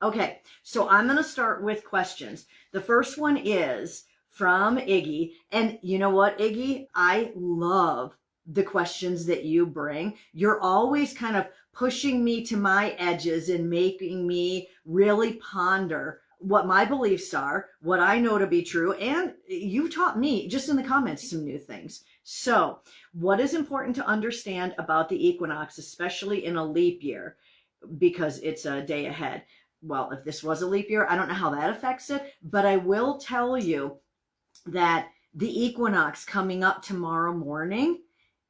Okay, so I'm going to start with questions. The first one is from Iggy. And you know what, Iggy? I love the questions that you bring. You're always kind of pushing me to my edges and making me really ponder what my beliefs are, what I know to be true. And you've taught me just in the comments some new things. So, what is important to understand about the equinox, especially in a leap year, because it's a day ahead? Well, if this was a leap year, I don't know how that affects it, but I will tell you that the equinox coming up tomorrow morning,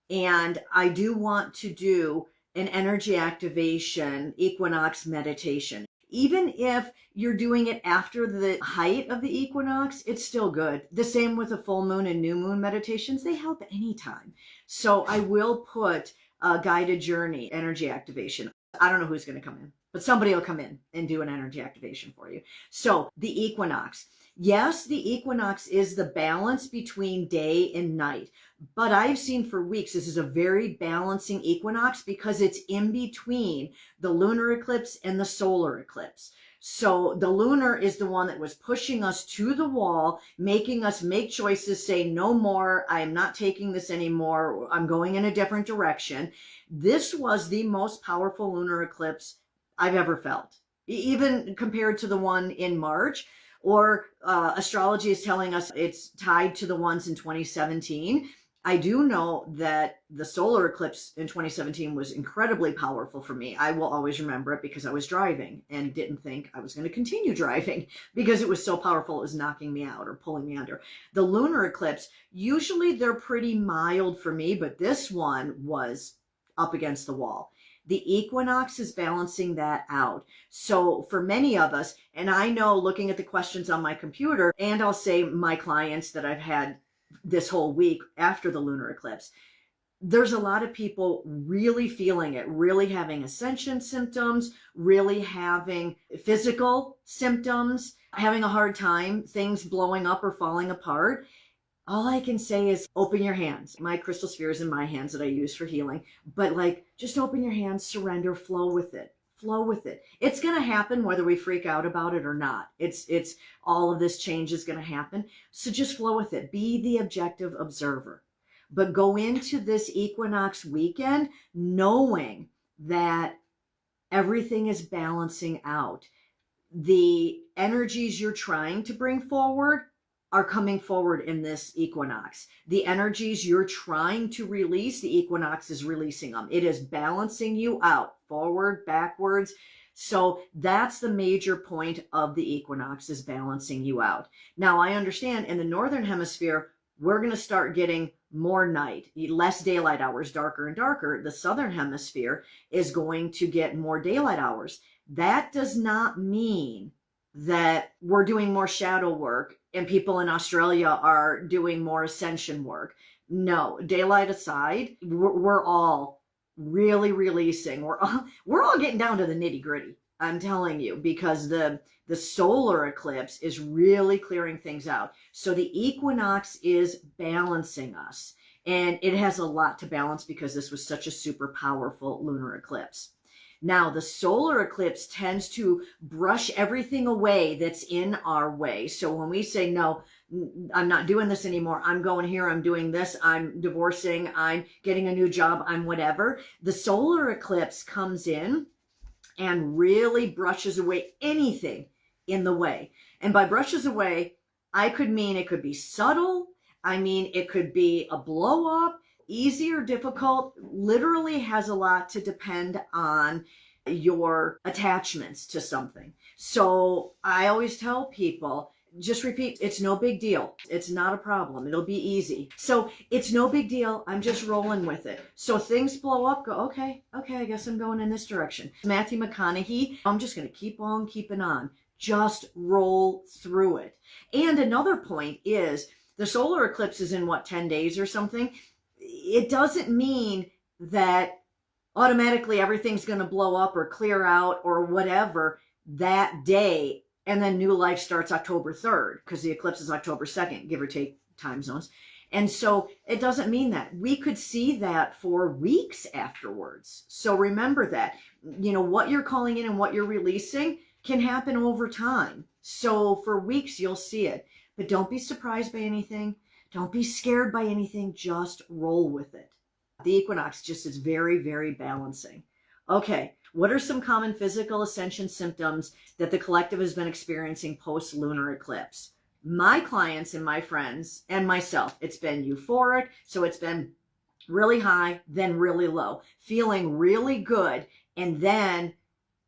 and I do want to do an energy activation equinox meditation. Even if you're doing it after the height of the equinox, it's still good. The same with the full moon and new moon meditations, they help anytime. So I will put a guided journey energy activation. I don't know who's going to come in, but somebody will come in and do an energy activation for you. So the equinox. Yes, the equinox is the balance between day and night, but I've seen for weeks this is a very balancing equinox because it's in between the lunar eclipse and the solar eclipse. So the lunar is the one that was pushing us to the wall, making us make choices, say no more, I am not taking this anymore, I'm going in a different direction. This was the most powerful lunar eclipse I've ever felt, even compared to the one in March. Or astrology is telling us it's tied to the ones in 2017. I do know that the solar eclipse in 2017 was incredibly powerful for me. I will always remember it because I was driving and didn't think I was going to continue driving because it was so powerful. It was knocking me out or pulling me under. The lunar eclipse, usually they're pretty mild for me, but this one was up against the wall. The equinox is balancing that out. So for many of us, and I know looking at the questions on my computer, and I'll say my clients that I've had this whole week after the lunar eclipse, there's a lot of people really feeling it, really having ascension symptoms, really having physical symptoms, having a hard time, things blowing up or falling apart. All I can say is open your hands. My crystal sphere is in my hands that I use for healing, but just open your hands, surrender, flow with it. Flow with it. It's going to happen whether we freak out about it or not. It's all of this change is going to happen. So just flow with it. Be the objective observer. But go into this equinox weekend knowing that everything is balancing out. The energies you're trying to bring forward are coming forward in this equinox. The energies you're trying to release, the equinox is releasing them. It is balancing you out, forward, backwards. So that's the major point of the equinox, is balancing you out. Now, I understand in the northern hemisphere, we're going to start getting more night, less daylight hours, darker and darker. The southern hemisphere is going to get more daylight hours. That does not mean that we're doing more shadow work and people in Australia are doing more ascension work. No, daylight aside, we're all really releasing. We're all getting down to the nitty gritty. I'm telling you, because the solar eclipse is really clearing things out. So the equinox is balancing us, and it has a lot to balance because this was such a super powerful lunar eclipse. Now, the solar eclipse tends to brush everything away that's in our way. So when we say, no, I'm not doing this anymore, I'm going here, I'm doing this, I'm divorcing, I'm getting a new job, I'm whatever, the solar eclipse comes in and really brushes away anything in the way. And by brushes away, I could mean it could be subtle. I mean, it could be a blow up. Easy or difficult literally has a lot to depend on your attachments to something. So I always tell people, just repeat, it's no big deal. It's not a problem. It'll be easy. So it's no big deal. I'm just rolling with it. So things blow up, go, okay, I guess I'm going in this direction. Matthew McConaughey, I'm just going to keep on keeping on. Just roll through it. And another point is the solar eclipse is in 10 days or something. It doesn't mean that automatically everything's going to blow up or clear out or whatever that day, and then new life starts October 3rd, because the eclipse is October 2nd, give or take time zones. And so it doesn't mean that. We could see that for weeks afterwards. So remember that, what you're calling in and what you're releasing can happen over time. So for weeks, you'll see it. But don't be surprised by anything. Don't be scared by anything. Just roll with it. The equinox just is very, very balancing. Okay, what are some common physical ascension symptoms that the collective has been experiencing post-lunar eclipse? My clients and my friends and myself, it's been euphoric. So it's been really high, then really low, feeling really good, and then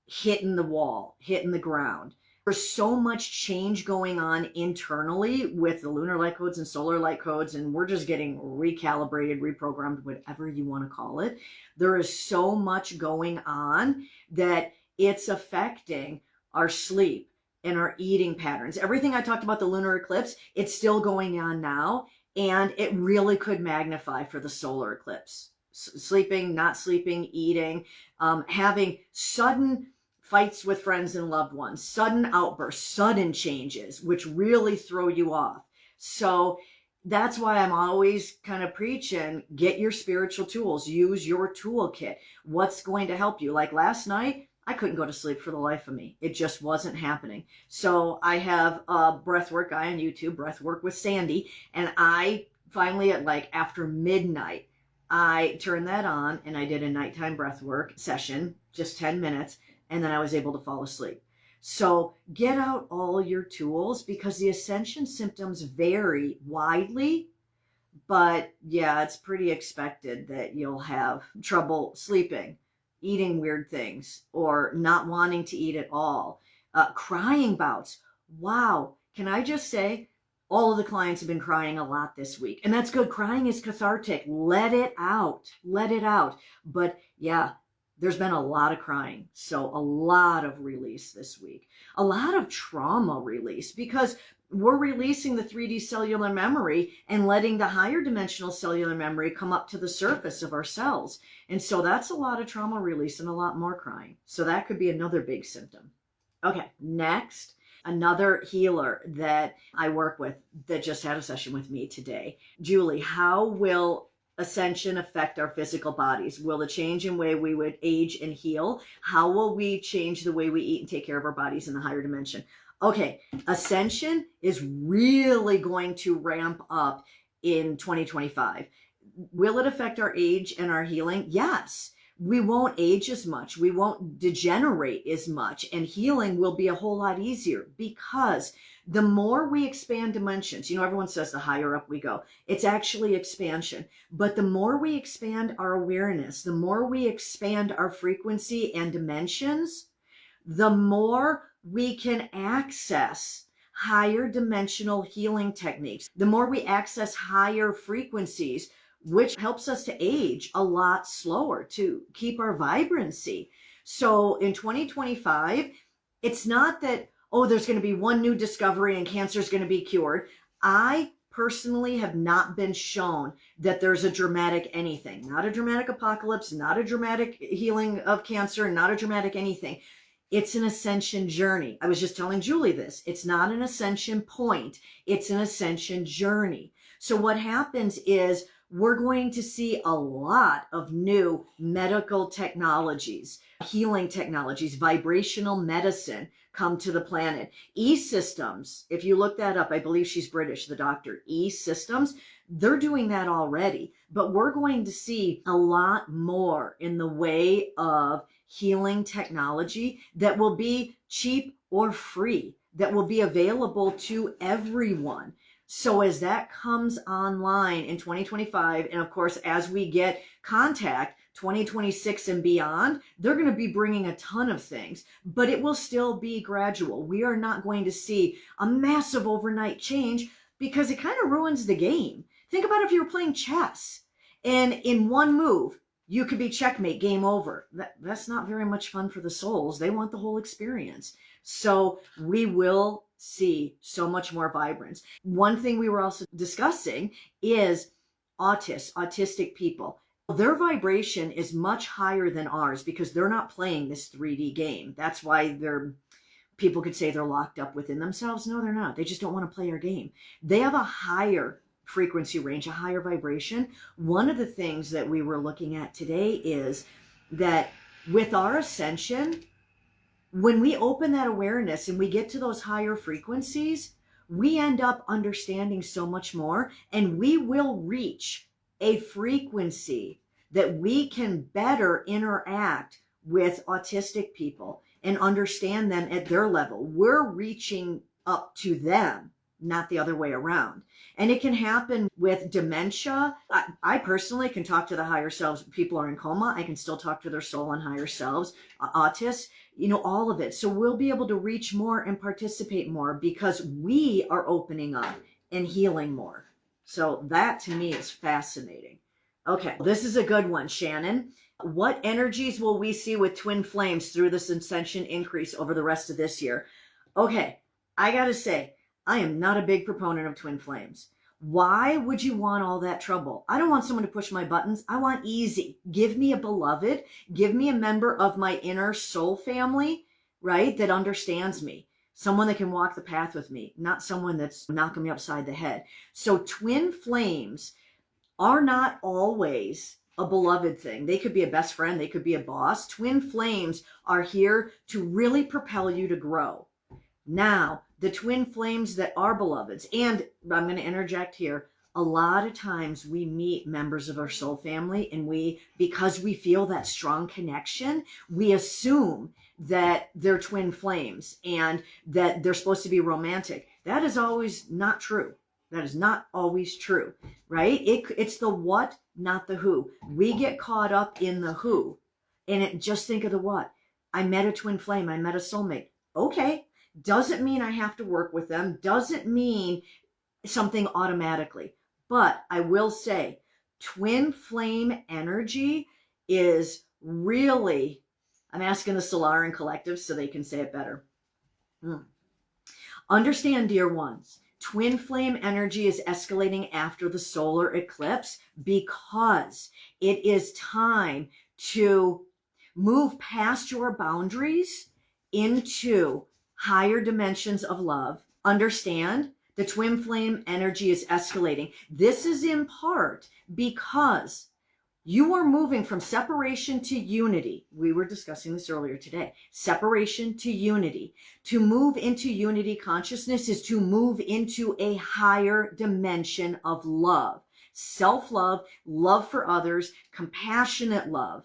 hitting the wall, hitting the ground. There's so much change going on internally with the lunar light codes and solar light codes, and we're just getting recalibrated, reprogrammed, whatever you want to call it. There is so much going on that it's affecting our sleep and our eating patterns. Everything I talked about the lunar eclipse, it's still going on now, and it really could magnify for the solar eclipse. Sleeping, not sleeping, eating, having sudden fights with friends and loved ones, sudden outbursts, sudden changes, which really throw you off. So that's why I'm always kind of preaching, get your spiritual tools, use your toolkit. What's going to help you? Like last night, I couldn't go to sleep for the life of me. It just wasn't happening. So I have a breathwork guy on YouTube, Breathwork with Sandy, and I finally at like after midnight, I turned that on and I did a nighttime breathwork session, just 10 minutes. And then I was able to fall asleep. So get out all your tools because the ascension symptoms vary widely. But yeah, it's pretty expected that you'll have trouble sleeping, eating weird things, or not wanting to eat at all. Crying bouts. Wow. Can I just say, all of the clients have been crying a lot this week. And that's good. Crying is cathartic. Let it out. Let it out. But yeah, there's been a lot of crying. So a lot of release this week. A lot of trauma release because we're releasing the 3D cellular memory and letting the higher dimensional cellular memory come up to the surface of our cells. And so that's a lot of trauma release and a lot more crying. So that could be another big symptom. Okay, next, another healer that I work with that just had a session with me today. Julie, how will Ascension affect our physical bodies? Will the change in way we would age and heal? How will we change the way we eat and take care of our bodies in the higher dimension? Okay, Ascension is really going to ramp up in 2025. Will it affect our age and our healing? Yes. We won't age as much. We won't degenerate as much. And healing will be a whole lot easier because the more we expand dimensions, everyone says the higher up we go. It's actually expansion. But the more we expand our awareness, the more we expand our frequency and dimensions, the more we can access higher dimensional healing techniques. The more we access higher frequencies, which helps us to age a lot slower, to keep our vibrancy. So in 2025, it's not that, oh, there's going to be one new discovery and cancer is going to be cured. I personally have not been shown that there's a dramatic anything, not a dramatic apocalypse, not a dramatic healing of cancer, not a dramatic anything. It's an ascension journey. I was just telling Julie this. It's not an ascension point. It's an ascension journey. So what happens is we're going to see a lot of new medical technologies, healing technologies, vibrational medicine come to the planet. E-Systems, if you look that up, I believe she's British, the doctor, E-Systems, they're doing that already. But we're going to see a lot more in the way of healing technology that will be cheap or free, that will be available to everyone. So as that comes online in 2025, and of course, as we get contact 2026 and beyond, they're going to be bringing a ton of things, but it will still be gradual. We are not going to see a massive overnight change because it kind of ruins the game. Think about if you were playing chess and in one move, you could be checkmate, game over. That's not very much fun for the souls. They want the whole experience. So we will see so much more vibrance. One thing we were also discussing is autistic people. Their vibration is much higher than ours because they're not playing this 3D game. That's why people could say they're locked up within themselves. No, they're not. They just don't want to play our game. They have a higher frequency range, a higher vibration. One of the things that we were looking at today is that with our ascension, when we open that awareness and we get to those higher frequencies, we end up understanding so much more, and we will reach a frequency that we can better interact with autistic people and understand them at their level. We're reaching up to them, not the other way around. And it can happen with dementia. I personally can talk to the higher selves. People are in coma, I can still talk to their soul and higher selves. Autists, all of it. So we'll be able to reach more and participate more because we are opening up and healing more. So that to me is fascinating. Okay, this is a good one, Shannon. What energies will we see with twin flames through this ascension increase over the rest of this year? Okay, I gotta say, I am not a big proponent of twin flames. Why would you want all that trouble? I don't want someone to push my buttons. I want easy. Give me a beloved. Give me a member of my inner soul family, right, that understands me. Someone that can walk the path with me, not someone that's knocking me upside the head. So twin flames are not always a beloved thing. They could be a best friend. They could be a boss. Twin flames are here to really propel you to grow. Now, the twin flames that are beloveds, and I'm going to interject here, a lot of times we meet members of our soul family and because we feel that strong connection, we assume that they're twin flames and that they're supposed to be romantic. That is always not true. That is not always true, right? It's the what, not the who. We get caught up in the who, and just think of the what. I met a twin flame. I met a soulmate. Okay. Doesn't mean I have to work with them. Doesn't mean something automatically. But I will say, twin flame energy is really, I'm asking the Solaran collective so they can say it better. Understand, dear ones, twin flame energy is escalating after the solar eclipse because it is time to move past your boundaries into higher dimensions of love. Understand, the twin flame energy is escalating. This is in part because you are moving from separation to unity. We were discussing this earlier today. Separation to unity. To move into unity consciousness is to move into a higher dimension of love. Self-love, love for others, compassionate love.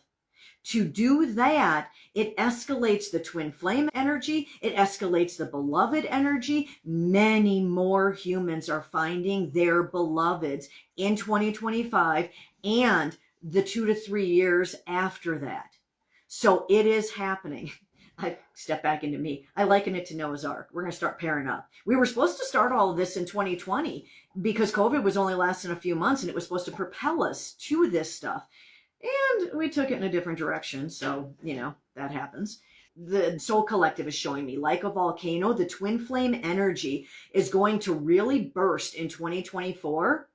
To do that, it escalates the twin flame energy. It escalates the beloved energy. Many more humans are finding their beloveds in 2025 and the 2 to 3 years after that. So it is happening. I step back into me. I liken it to Noah's Ark. We're going to start pairing up. We were supposed to start all of this in 2020 because COVID was only lasting a few months and it was supposed to propel us to this stuff. And we took it in a different direction. So, that happens. The Soul Collective is showing me, like a volcano, the twin flame energy is going to really burst in 2024.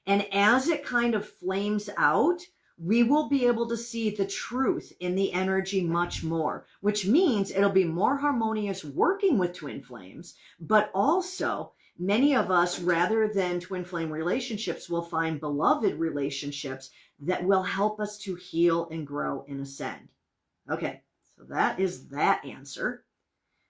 And as it kind of flames out, we will be able to see the truth in the energy much more, which means it'll be more harmonious working with twin flames, but also many of us, rather than twin flame relationships, will find beloved relationships that will help us to heal and grow and ascend. Okay, so that is that answer.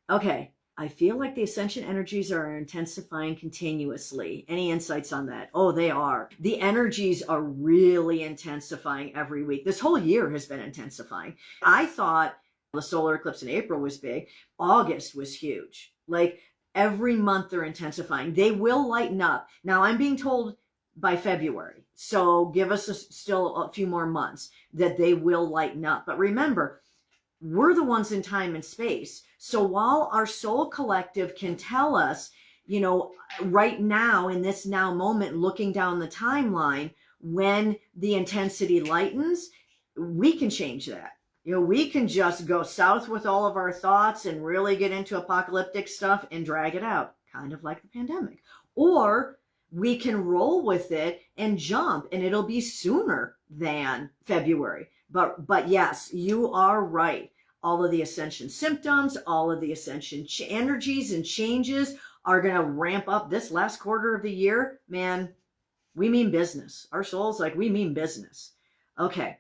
Okay, I feel like the ascension energies are intensifying continuously. Any insights on that? Oh, they are. The energies are really intensifying every week. This whole year has been intensifying. I thought the solar eclipse in April was big. August was huge. Like every month they're intensifying. They will lighten up. Now I'm being told by February. So give us still a few more months that they will lighten up. But remember, we're the ones in time and space. So while our soul collective can tell us, right now in this now moment, looking down the timeline, when the intensity lightens, we can change that. We can just go south with all of our thoughts and really get into apocalyptic stuff and drag it out, kind of like the pandemic. Or we can roll with it and jump, and it'll be sooner than February. But yes, you are right. All of the ascension symptoms, all of the ascension energies and changes are going to ramp up this last quarter of the year. Man, we mean business. Our soul's we mean business. Okay.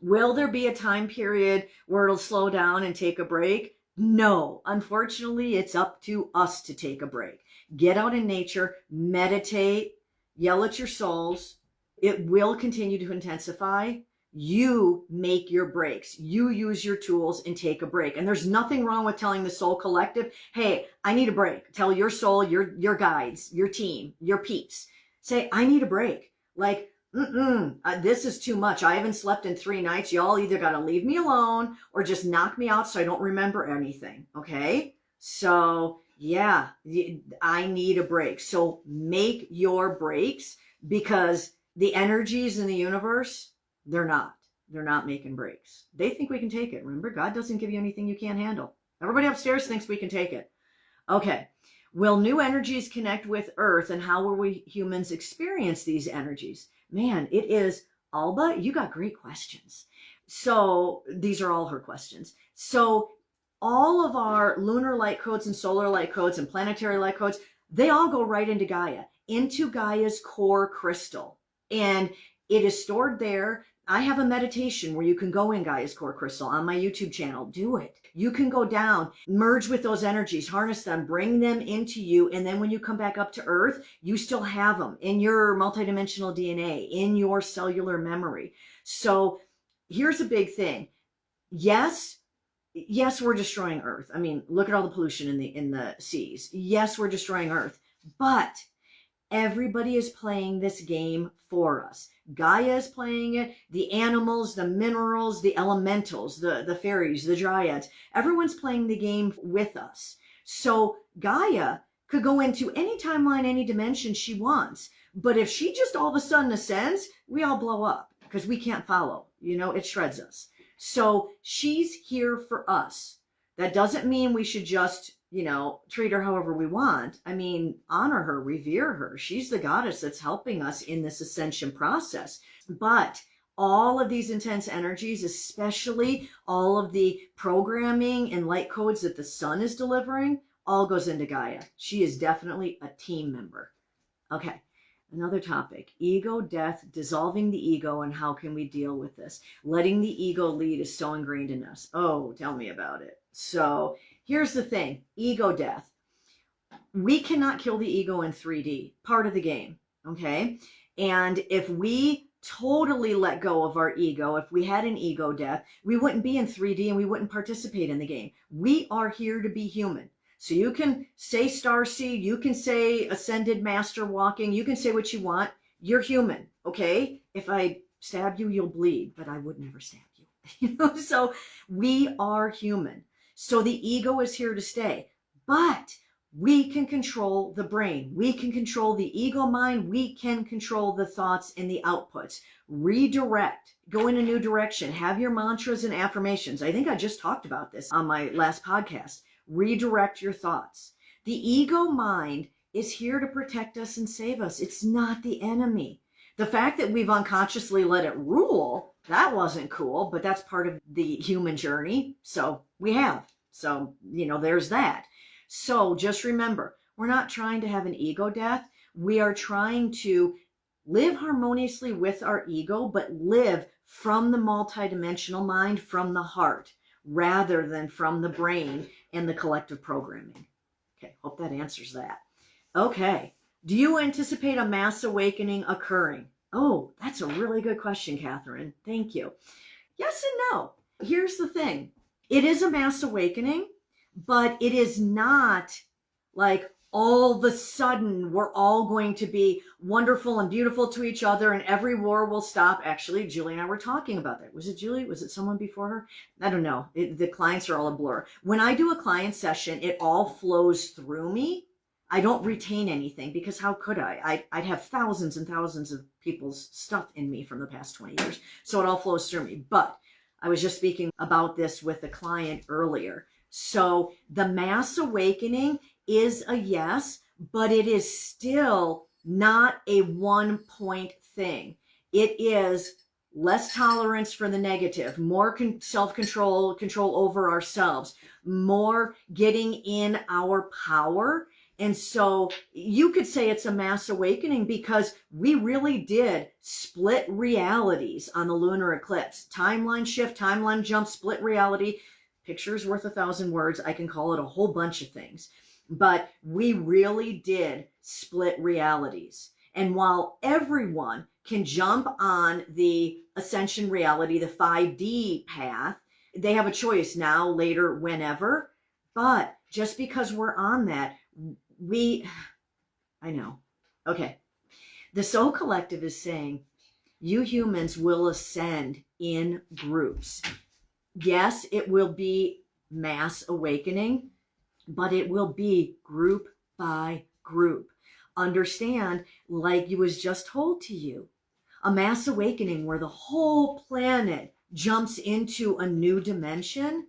Will there be a time period where it'll slow down and take a break? No, unfortunately, it's up to us to take a break. Get out in nature, meditate, yell at your souls. It will continue to intensify. You make your breaks. You use your tools and take a break. And there's nothing wrong with telling the soul collective, hey, I need a break. Tell your soul, your guides, your team, your peeps. Say, I need a break. Like, this is too much. I haven't slept in 3 nights. Y'all either got to leave me alone or just knock me out so I don't remember anything. Okay? So, yeah, I need a break. So make your breaks, because the energies in the universe, they're not making breaks. They think we can take it. Remember, God doesn't give you anything you can't handle. Everybody upstairs thinks we can take it. Okay. Will new energies connect with Earth, and how will we humans experience these energies? Man, it is, Alba, you got great questions. So these are all her questions. So all of our lunar light codes and solar light codes and planetary light codes, they all go right into Gaia, into Gaia's core crystal. And it is stored there. I have a meditation where you can go in Gaia's core crystal on my YouTube channel. Do it. You can go down, merge with those energies, harness them, bring them into you. And then when you come back up to Earth, you still have them in your multidimensional DNA, in your cellular memory. So here's a big thing. Yes, we're destroying Earth. I mean, look at all the pollution in the seas. Yes, we're destroying Earth, but everybody is playing this game for us. Gaia is playing it. The animals, the minerals, the elementals, the fairies, the dryads, everyone's playing the game with us. So Gaia could go into any timeline, any dimension she wants. But if she just all of a sudden ascends, we all blow up because we can't follow. It shreds us. So she's here for us. That doesn't mean we should just treat her however we want. I mean, honor her, revere her. She's the goddess that's helping us in this ascension process. But all of these intense energies, especially all of the programming and light codes that the sun is delivering, all goes into Gaia. She is definitely a team member. Okay. Another topic, ego death, dissolving the ego, and how can we deal with this? Letting the ego lead is so ingrained in us. Oh, tell me about it. So here's the thing, ego death. We cannot kill the ego in 3D, part of the game, okay? And if we totally let go of our ego, if we had an ego death, we wouldn't be in 3D and we wouldn't participate in the game. We are here to be human. So you can say starseed, you can say ascended master walking, you can say what you want. You're human, okay? If I stab you, you'll bleed, but I would never stab you. So we are human. So the ego is here to stay, but we can control the brain. We can control the ego mind. We can control the thoughts and the outputs. Redirect, go in a new direction, have your mantras and affirmations. I think I just talked about this on my last podcast. Redirect your thoughts. The ego mind is here to protect us and save us. It's not the enemy. The fact that we've unconsciously let it rule, that wasn't cool, but that's part of the human journey. So we have. So, there's that. So just remember, we're not trying to have an ego death. We are trying to live harmoniously with our ego, but live from the multidimensional mind, from the heart, rather than from the brain and the collective programming. Okay, hope that answers that. Okay, do you anticipate a mass awakening occurring? Oh, that's a really good question, Catherine. Thank you. Yes and no. Here's the thing. It is a mass awakening, but it is not like all of a sudden we're all going to be wonderful and beautiful to each other and every war will stop. Actually, Julie and I were talking about that. Was it Julie? Was it someone before her? I don't know. The clients are all a blur. When I do a client session, it all flows through me. I don't retain anything because how could I? I'd have thousands and thousands of people's stuff in me from the past 20 years. So it all flows through me. But I was just speaking about this with a client earlier. So the mass awakening is a yes, but it is still not a 1 point thing. It is less tolerance for the negative, more self-control, control over ourselves, more getting in our power. And so you could say it's a mass awakening because we really did split realities on the lunar eclipse. Timeline shift, timeline jump, split reality. picture's worth 1,000 words. I can call it a whole bunch of things. But we really did split realities. And while everyone can jump on the Ascension reality, the 5D path, they have a choice now, later, whenever. But just because we're on that, I know. Okay. The Soul Collective is saying, you humans will ascend in groups. Yes, it will be mass awakening, but it will be group by group. Understand, like it was just told to you, a mass awakening where the whole planet jumps into a new dimension,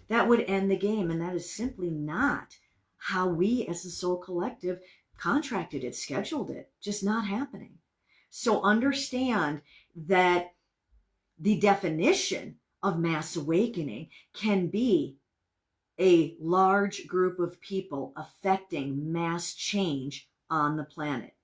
that would end the game. And that is simply not how we as the Soul Collective contracted it, scheduled it, just not happening. So understand that the definition of mass awakening can be a large group of people affecting mass change on the planet.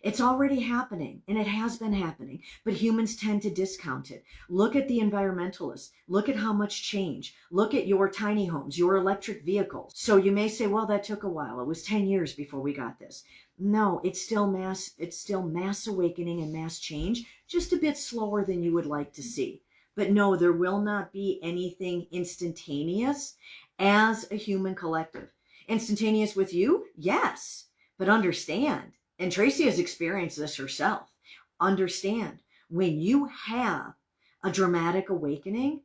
It's already happening, and it has been happening, but humans tend to discount it. Look at the environmentalists. Look at how much change. Look at your tiny homes, your electric vehicles. So you may say, well, that took a while. It was 10 years before we got this. No, it's still mass awakening and mass change, just a bit slower than you would like to see. But no, there will not be anything instantaneous as a human collective. Instantaneous with you? Yes. But understand, and Tracy has experienced this herself, understand, when you have a dramatic awakening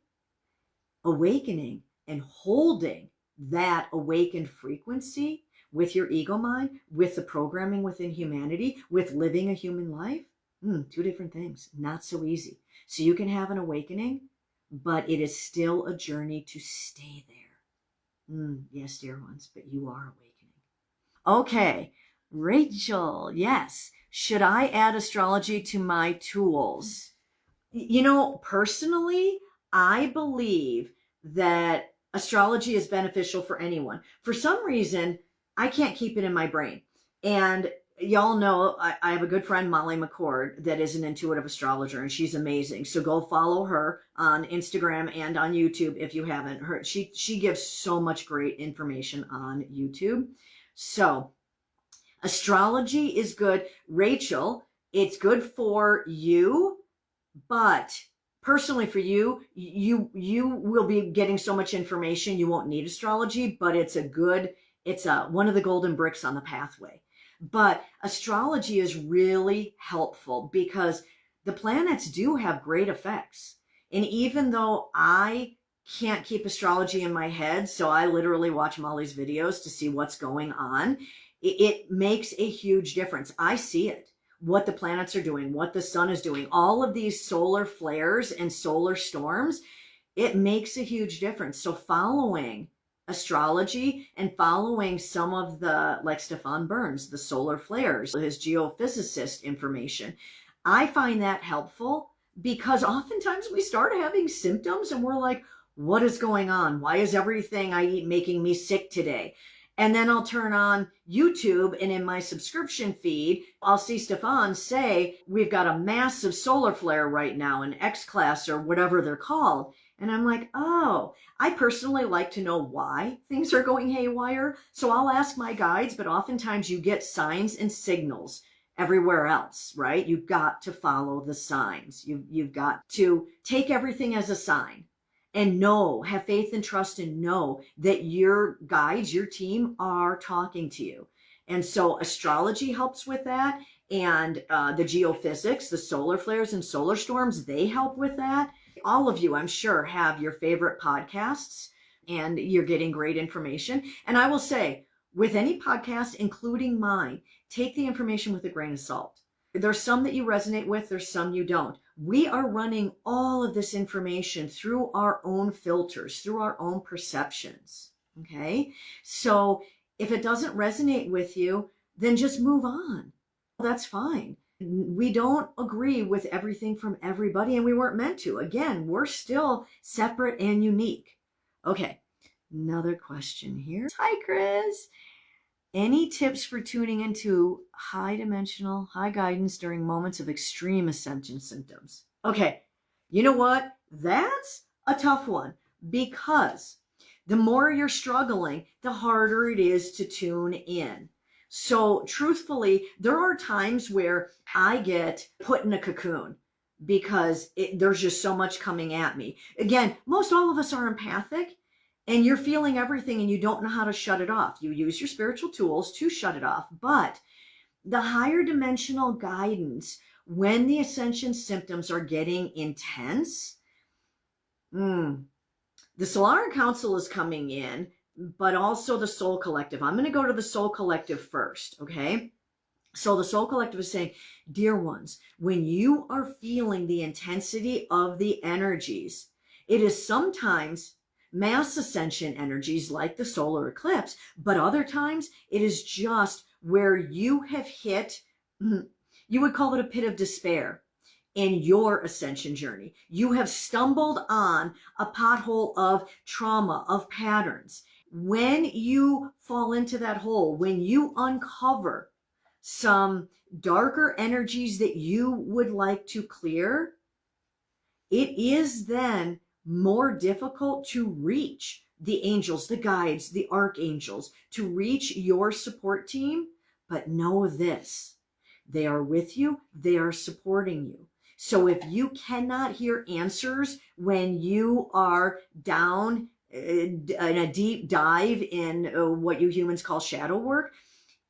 and holding that awakened frequency with your ego mind, with the programming within humanity, with living a human life, two different things, not so easy. So you can have an awakening, but it is still a journey to stay there. Yes, dear ones, but you are awakening. Okay, Rachel, yes. Should I add astrology to my tools? You know, personally, I believe that astrology is beneficial for anyone. For some reason, I can't keep it in my brain. And y'all know I have a good friend, Molly McCord, that is an intuitive astrologer, and she's amazing. So go follow her on Instagram and on YouTube if you haven't heard. She gives so much great information on YouTube. So astrology is good. Rachel, it's good for you, but personally for you, you will be getting so much information, you won't need astrology, but it's one of the golden bricks on the pathway. But astrology is really helpful because the planets do have great effects. And even though I can't keep astrology in my head, so I literally watch Molly's videos to see what's going on, it makes a huge difference. I see it, what the planets are doing, what the sun is doing, all of these solar flares and solar storms, it makes a huge difference. So following astrology and following some of the, like Stefan Burns, the solar flares, his geophysicist information, I find that helpful because oftentimes we start having symptoms and we're like, what is going on? Why is everything I eat making me sick today? And then I'll turn on YouTube, and in my subscription feed, I'll see Stefan say, we've got a massive solar flare right now, an X class or whatever they're called. And I'm like, oh, I personally like to know why things are going haywire. So I'll ask my guides, but oftentimes you get signs and signals everywhere else, right? You've got to follow the signs. You've got to take everything as a sign. And know, have faith and trust and know that your guides, your team are talking to you. And so astrology helps with that. And the geophysics, the solar flares and solar storms, they help with that. All of you, I'm sure, have your favorite podcasts and you're getting great information. And I will say, with any podcast, including mine, take the information with a grain of salt. There's some that you resonate with, there's some you don't. We are running all of this information through our own filters, through our own perceptions, okay? So if it doesn't resonate with you, then just move on. That's fine. We don't agree with everything from everybody, and we weren't meant to. Again, we're still separate and unique. Okay, another question here. Hi, Chris. Any tips for tuning into high dimensional, high guidance during moments of extreme ascension symptoms? Okay, you know what? That's a tough one because The more you're struggling, the harder it is to tune in. So truthfully, there are times where I get put in a cocoon because there's just so much coming at me. Again, most all of us are empathic, and you're feeling everything and you don't know how to shut it off. You use your spiritual tools to shut it off. But the higher dimensional guidance, when the ascension symptoms are getting intense, the Solaran Council is coming in, but also the Soul Collective. I'm going to go to the Soul Collective first, okay? So the Soul Collective is saying, dear ones, when you are feeling the intensity of the energies, it is sometimes mass ascension energies like the solar eclipse, but other times it is just where you have hit, you would call it a pit of despair in your ascension journey. You have stumbled on a pothole of trauma, of patterns. When you fall into that hole, when you uncover some darker energies that you would like to clear, it is then more difficult to reach the angels, the guides, the archangels, to reach your support team. But know this, they are with you, they are supporting you. So if you cannot hear answers when you are down in a deep dive in what you humans call shadow work,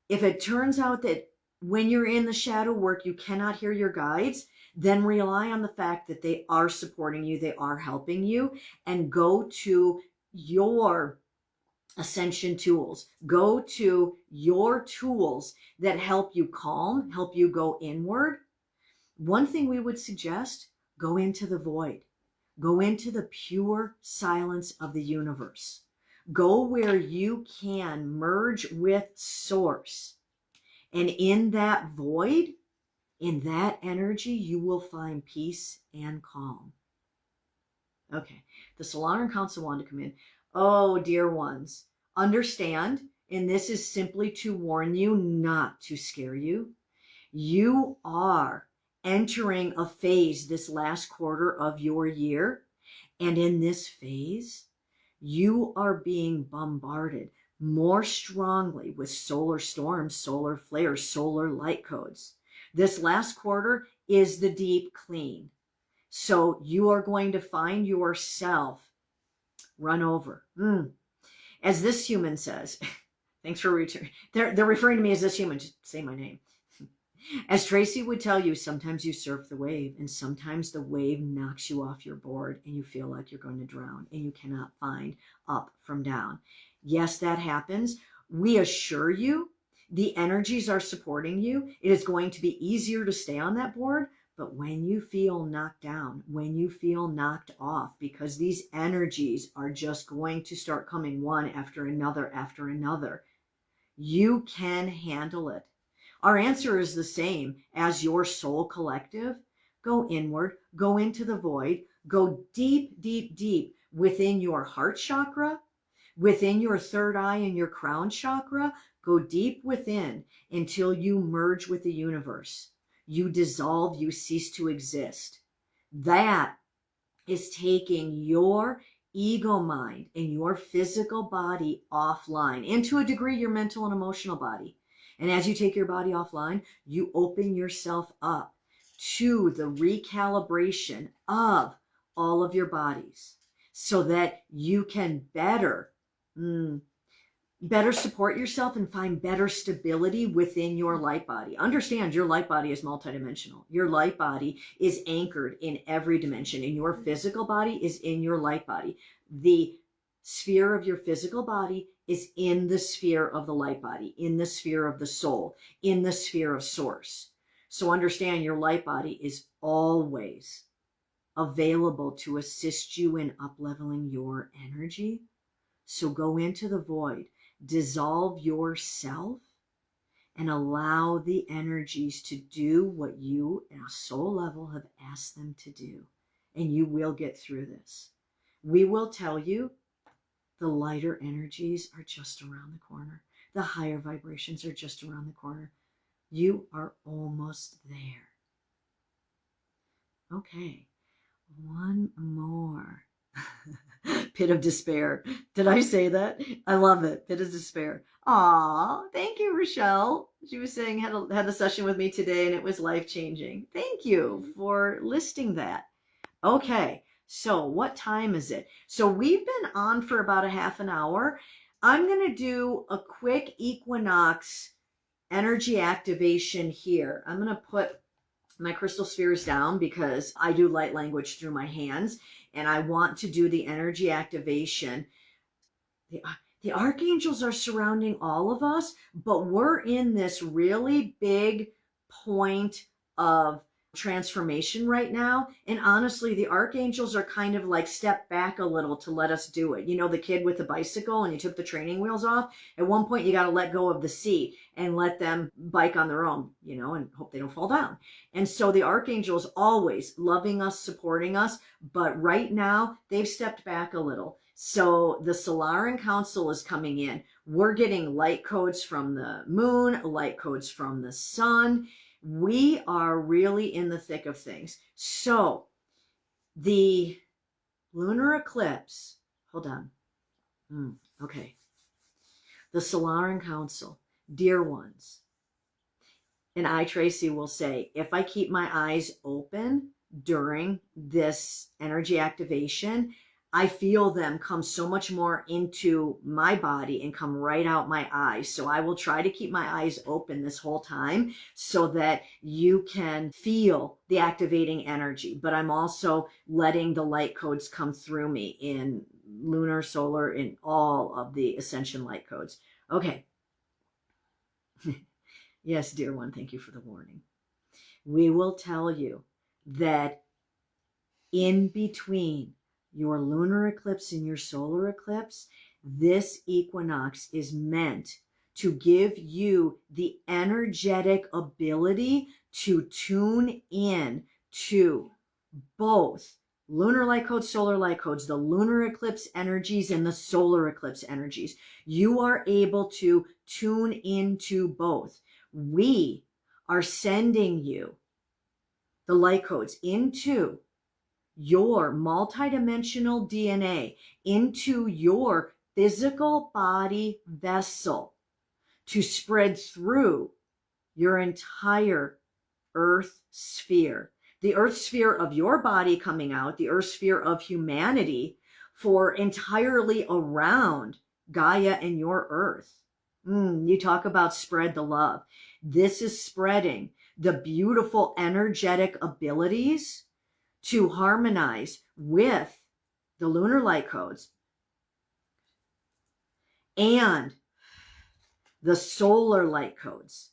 if it turns out that when you're in the shadow work, you cannot hear your guides, then rely on the fact that they are supporting you, they are helping you, and go to your ascension tools. Go to your tools that help you calm, help you go inward. One thing we would suggest, go into the void. Go into the pure silence of the universe. Go where you can merge with source. And in that void, in that energy, you will find peace and calm. Okay, the Solaran Council wanted to come in. Oh, dear ones, understand, and this is simply to warn you, not to scare you. You are entering a phase this last quarter of your year, and in this phase, you are being bombarded more strongly with solar storms, solar flares, solar light codes. This last quarter is the deep clean. So you are going to find yourself run over. As this human says, thanks for returning. They're referring to me as this human. Just say my name. As Tracy would tell you, sometimes you surf the wave, and sometimes the wave knocks you off your board and you feel like you're going to drown and you cannot find up from down. Yes, that happens. We assure you the energies are supporting you. It is going to be easier to stay on that board, but when you feel knocked down, when you feel knocked off, because these energies are just going to start coming one after another, you can handle it. Our answer is the same as your soul collective. Go inward, go into the void, go deep, deep, deep within your heart chakra, within your third eye and your crown chakra. Go deep within until you merge with the universe. You dissolve, you cease to exist. That is taking your ego mind and your physical body offline. And to a degree, your mental and emotional body. And as you take your body offline, you open yourself up to the recalibration of all of your bodies so that you can better support yourself and find better stability within your light body. Understand, your light body is multidimensional. Your light body is anchored in every dimension, and your physical body is in your light body. The sphere of your physical body is in the sphere of the light body, in the sphere of the soul, in the sphere of source. So understand, your light body is always available to assist you in up-leveling your energy. So go into the void, dissolve yourself, and allow the energies to do what you at a soul level have asked them to do. And you will get through this. We will tell you the lighter energies are just around the corner. The higher vibrations are just around the corner. You are almost there. Okay, one more. Pit of despair. Did I say that? I love it. Pit of despair. Aw, thank you, Rochelle. She was saying had a session with me today and it was life-changing. Thank you for listing that. Okay, so what time is it? So we've been on for about a half an hour. I'm going to do a quick equinox energy activation here. I'm going to put my crystal spheres down because I do light language through my hands and I want to do the energy activation. The archangels are surrounding all of us, but we're in this really big point of transformation right now. And honestly, the archangels are kind of like step back a little to let us do it. You know, the kid with the bicycle and you took the training wheels off. At one point, you got to let go of the seat and let them bike on their own, you know, and hope they don't fall down. And so the archangels always loving us, supporting us. But right now, they've stepped back a little. So the Solaran Council is coming in. We're getting light codes from the moon, light codes from the sun. We are really in the thick of things. So the lunar eclipse, hold on. Okay. The Solaran Council, dear ones, and I, Tracy, will say, if I keep my eyes open during this energy activation, I feel them come so much more into my body and come right out my eyes. So I will try to keep my eyes open this whole time so that you can feel the activating energy. But I'm also letting the light codes come through me in lunar, solar, in all of the Ascension light codes. Okay. Yes, dear one, thank you for the warning. We will tell you that in between your lunar eclipse and your solar eclipse, this equinox is meant to give you the energetic ability to tune in to both lunar light codes, solar light codes, the lunar eclipse energies and the solar eclipse energies. You are able to tune into both. We are sending you the light codes into your multidimensional DNA, into your physical body vessel to spread through your entire earth sphere. The earth sphere of your body coming out, the earth sphere of humanity for entirely around Gaia and your earth. You talk about spread the love. This is spreading the beautiful energetic abilities to harmonize with the lunar light codes and the solar light codes.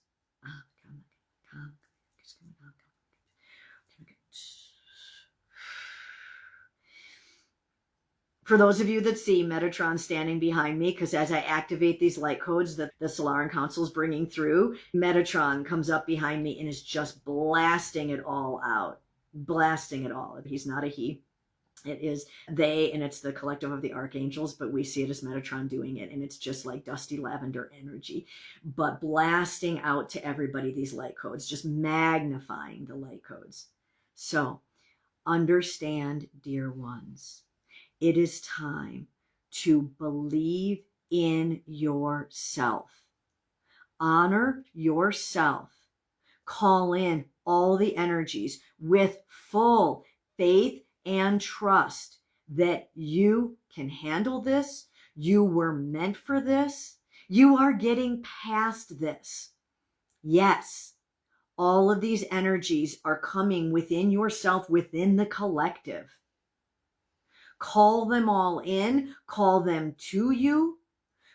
For those of you that see Metatron standing behind me, because as I activate these light codes that the Solaran Council is bringing through, Metatron comes up behind me and is just blasting it all out. Blasting it all. He's not a he. It is they, and it's the collective of the archangels, but we see it as Metatron doing it, and it's just like dusty lavender energy, but blasting out to everybody these light codes, just magnifying the light codes. So understand, dear ones, it is time to believe in yourself. Honor yourself. Call in all the energies with full faith and trust that you can handle this. You were meant for this. You are getting past this. Yes, all of these energies are coming within yourself, within the collective. Call them all in, call them to you,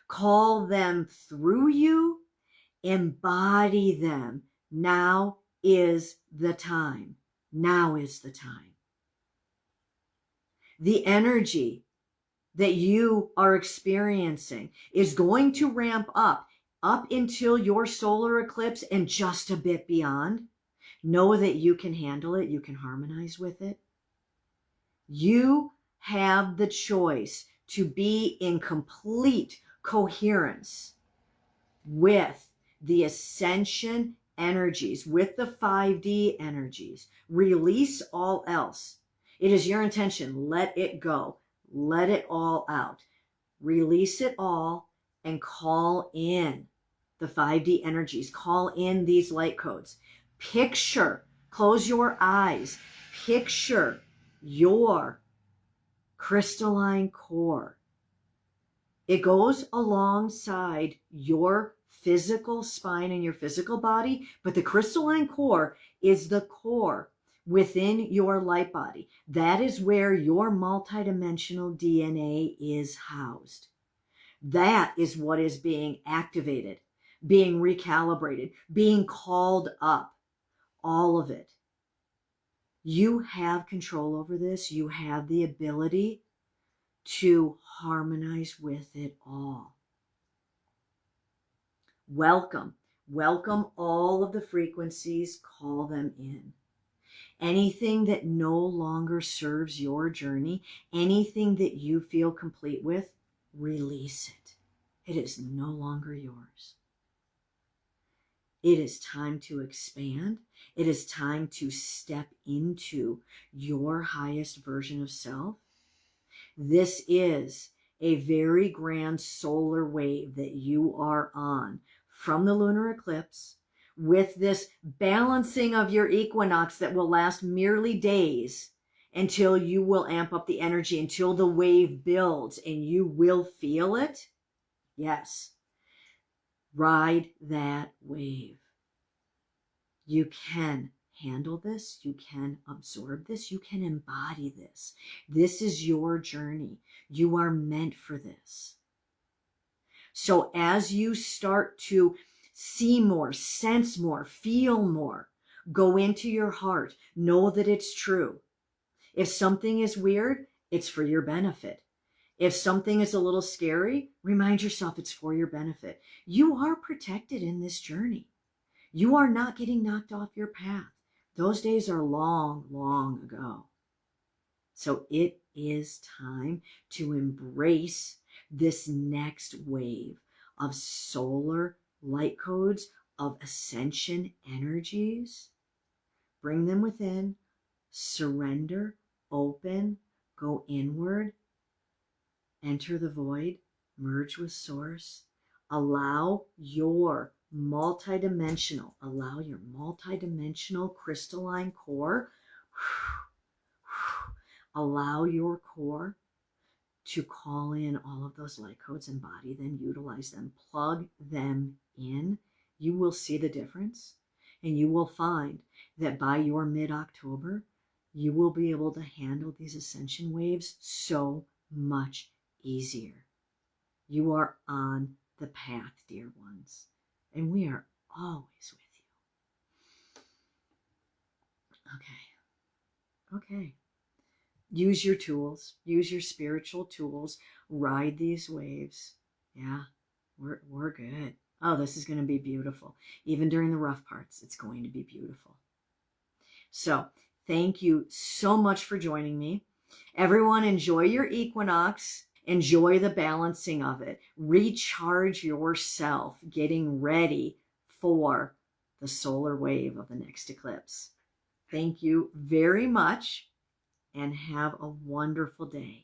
call them through you, embody them. Now is the time. Now is the time. The energy that you are experiencing is going to ramp up until your solar eclipse and just a bit beyond. Know that you can handle it. You can harmonize with it. You have the choice to be in complete coherence with the Ascension energies, with the 5D energies. Release all else. It is your intention. Let it go. Let it all out. Release it all and call in the 5D energies. Call in these light codes. Picture, close your eyes. Picture your crystalline core. It goes alongside your physical spine and your physical body, but the crystalline core is the core within your light body. That is where your multidimensional DNA is housed. That is what is being activated, being recalibrated, being called up, all of it. You have control over this. You have the ability to harmonize with it all. Welcome all of the frequencies, call them in. Anything that no longer serves your journey, anything that you feel complete with, release it. It is no longer yours. It is time to expand. It is time to step into your highest version of self. This is a very grand solar wave that you are on from the lunar eclipse, with this balancing of your equinox that will last merely days until you will amp up the energy, until the wave builds and you will feel it. Yes. Ride that wave. You can handle this. You can absorb this. You can embody this. This is your journey. You are meant for this. So as you start to see more, sense more, feel more, go into your heart. Know that it's true. If something is weird, it's for your benefit. If something is a little scary, remind yourself it's for your benefit. You are protected in this journey. You are not getting knocked off your path. Those days are long, long ago. So it is time to embrace this next wave of solar light codes, of ascension energies. Bring them within, surrender, open, go inward, enter the void, merge with source, allow your multidimensional crystalline core, allow your core to call in all of those light codes, embody them, utilize them, plug them in. You will see the difference, and you will find that by your mid-October, you will be able to handle these ascension waves so much easier. You are on the path, dear ones, and we are always with you. Okay. Use your tools. Use your spiritual tools. Ride these waves. Yeah, we're good. Oh, this is going to be beautiful. Even during the rough parts, it's going to be beautiful. So thank you so much for joining me. Everyone, enjoy your equinox. Enjoy the balancing of it. Recharge yourself, getting ready for the solar wave of the next eclipse. Thank you very much, and have a wonderful day.